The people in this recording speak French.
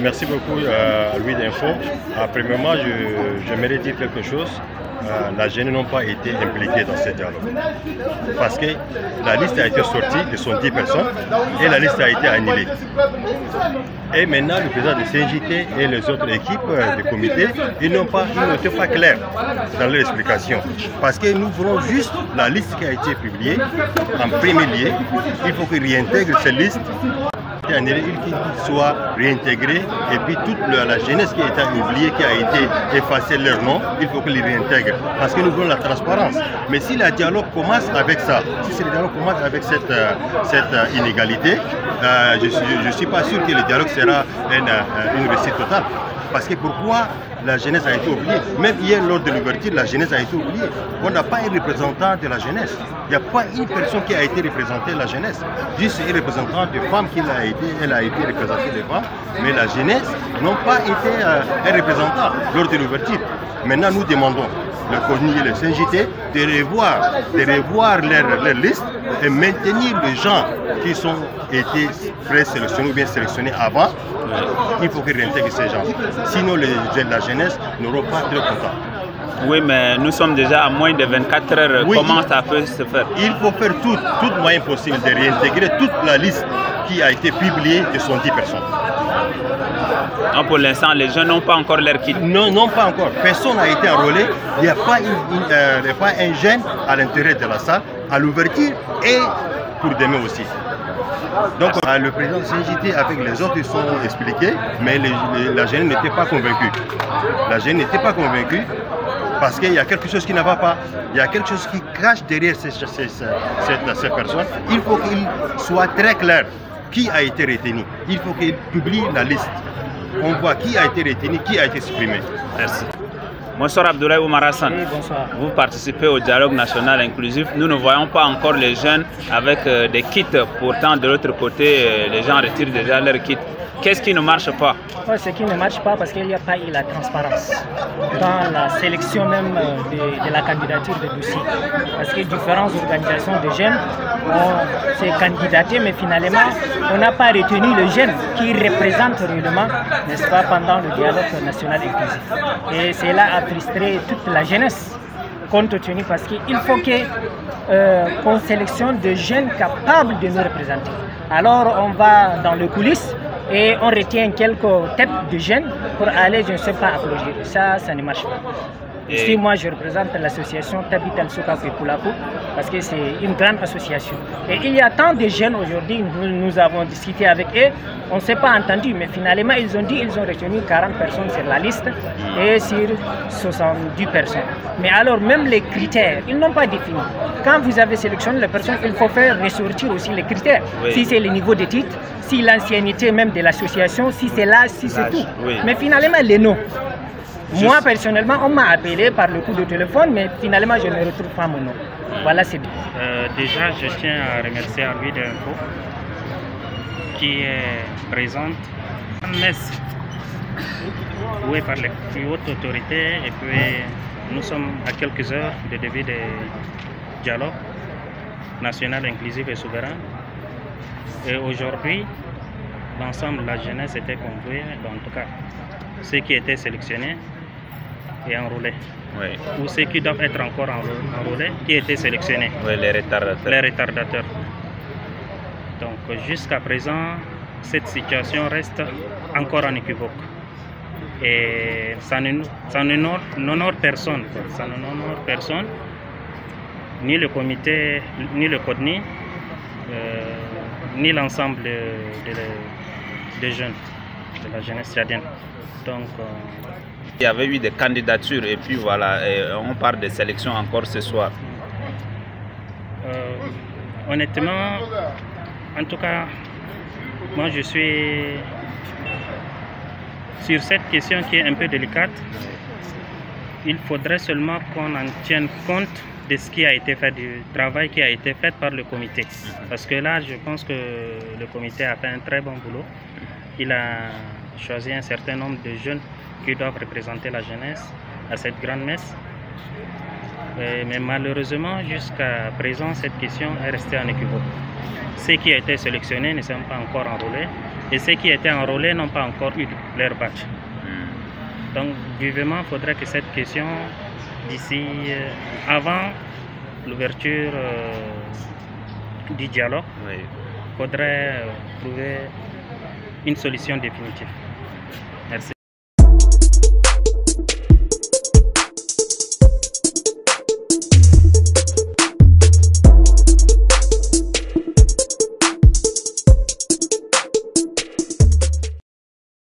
Merci beaucoup Louis d'Info. Premièrement, j'aimerais dire quelque chose. La jeunesse n'ont pas été impliquée dans ce dialogue. Parce que la liste a été sortie de 110 personnes et la liste a été annulée. Et maintenant, le président de CNJT et les autres équipes du comité, ils n'étaient pas clairs dans leur explication. Parce que nous voulons juste la liste qui a été publiée en premier lieu. Il faut qu'ils réintègrent cette liste. Il soit réintégré et puis toute la jeunesse qui a été oubliée, qui a été effacée leur nom, il faut qu'ils les réintègrent parce que nous voulons la transparence. Mais si le dialogue commence avec ça, si le dialogue commence avec cette inégalité, je ne suis pas sûr que le dialogue sera une réussite totale. Parce que pourquoi la jeunesse a été oubliée? Même hier, lors de l'ouverture, la jeunesse a été oubliée. On n'a pas un représentant de la jeunesse. Il n'y a pas une personne qui a été représentée de la jeunesse. Juste un représentant de femmes elle a été représentée des femmes. Mais la jeunesse n'a pas été un représentant lors de l'ouverture. Maintenant, nous demandons le CONI et le CNJT de revoir leur liste et maintenir les gens qui ont été présélectionnés ou bien sélectionnés avant. Il faut qu'ils réintègrent ces gens. Sinon, la jeunesse n'auront pas très content. Oui, mais nous sommes déjà à moins de 24 heures. Oui, comment ça peut se faire? Il faut faire tout moyen possible de réintégrer toute la liste qui a été publiée de 110 personnes. Donc pour l'instant, les jeunes n'ont pas encore leur kit? Non, pas encore. Personne n'a été enrôlé. Il n'y a pas un jeune à l'intérieur de la salle, à l'ouverture et pour demain aussi. Donc le président de CNJT avec les autres ils sont expliqués, mais la jeune n'était pas convaincue. La jeune n'était pas convaincue parce qu'il y a quelque chose qui ne va pas. Il y a quelque chose qui cache derrière ces personnes. Il faut qu'il soit très clair qui a été retenu. Il faut qu'il publie la liste. On voit qui a été retenu, qui a été supprimé. Merci. Bonsoir Abdoulaye Oumar Hassan. Oui, bonsoir. Vous participez au dialogue national inclusif. Nous ne voyons pas encore les jeunes avec des kits. Pourtant, de l'autre côté, les gens retirent déjà leurs kits. Qu'est-ce qui ne marche pas? Ce qui ne marche pas parce qu'il n'y a pas eu la transparence dans la sélection même de la candidature de dossier. Parce que différentes organisations de jeunes ont s'est candidaté, mais finalement, on n'a pas retenu le jeune qui représente réellement, n'est-ce pas, pendant le dialogue national inclusif. Et cela a frustré toute la jeunesse, compte tenu parce qu'il faut qu'on sélectionne des jeunes capables de nous représenter. Alors on va dans les coulisses et on retient quelques têtes de jeunes pour aller, je ne sais pas, applaudir. Ça ne marche pas. Ici, moi, je représente l'association Tabit Al-Souka Kulaku parce que c'est une grande association. Et il y a tant de jeunes aujourd'hui, nous avons discuté avec eux, on ne s'est pas entendu, mais finalement, ils ont dit qu'ils ont retenu 40 personnes sur la liste et sur 70 personnes. Mais alors, même les critères, ils n'ont pas défini. Quand vous avez sélectionné les personnes, il faut faire ressortir aussi les critères. Oui. Si c'est le niveau de titre, si l'ancienneté même de l'association, si c'est l'âge, si c'est tout. Oui. Mais finalement, les noms. Moi, personnellement, on m'a appelé par le coup de téléphone, mais finalement, je ne retrouve pas mon nom. Voilà, c'est bien. Déjà, je tiens à remercier Louis d'Info qui est présente en messe, oui, par les plus hautes autorités. Et puis, nous sommes à quelques heures de début du dialogue national inclusif et souverain. Et aujourd'hui, l'ensemble de la jeunesse était conviée, en tout cas, ceux qui étaient sélectionnés et enrôlés. Oui. Ou ceux qui doivent être encore enrôlés, qui étaient sélectionnés. Oui, les retardateurs. Les retardateurs. Donc jusqu'à présent, cette situation reste encore en équivoque. Et ça n'honore personne. Ça n'honore personne, ni le comité, ni le CODNI, ni l'ensemble des jeunes, de la jeunesse tchadienne. Donc, il y avait eu des candidatures et puis voilà, et on parle de sélection encore ce soir. Honnêtement, en tout cas, moi je suis sur cette question qui est un peu délicate. Il faudrait seulement qu'on en tienne compte de ce qui a été fait, du travail qui a été fait par le comité. Parce que là, je pense que le comité a fait un très bon boulot. Il a choisi un certain nombre de jeunes qui doivent représenter la jeunesse à cette grande messe. Mais malheureusement, jusqu'à présent, cette question est restée en équivoque. Ceux qui étaient sélectionnés ne sont pas encore enrôlés et ceux qui étaient enrôlés n'ont pas encore eu leur badge. Donc, vivement, il faudrait que cette question, d'ici, avant l'ouverture du dialogue, il faudrait trouver une solution définitive.